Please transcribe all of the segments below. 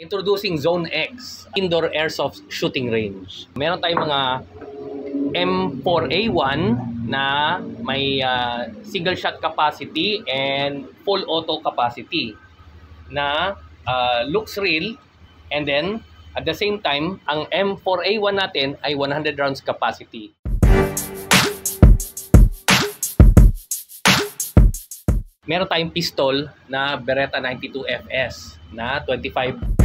Introducing Zone X, indoor airsoft shooting range. Meron tayong mga M4A1 na may single shot capacity and full auto capacity na looks real, and then at the same time ang M4A1 natin ay 100 rounds capacity. Meron tayong pistol na Beretta 92 FS na 25.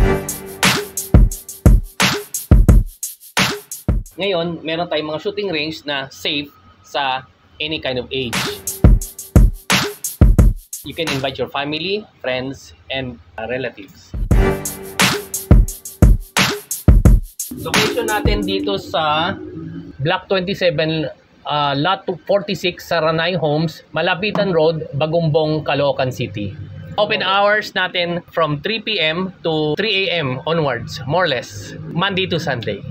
Ngayon, meron tayong mga shooting range na safe sa any kind of age. You can invite your family, friends, and relatives. Location natin dito sa Block 27, Lot 46 sa Ranay Homes, Malapitan Road, Bagumbong, Caloocan City. Open hours natin from 3 PM to 3 AM onwards, more or less, Monday to Sunday.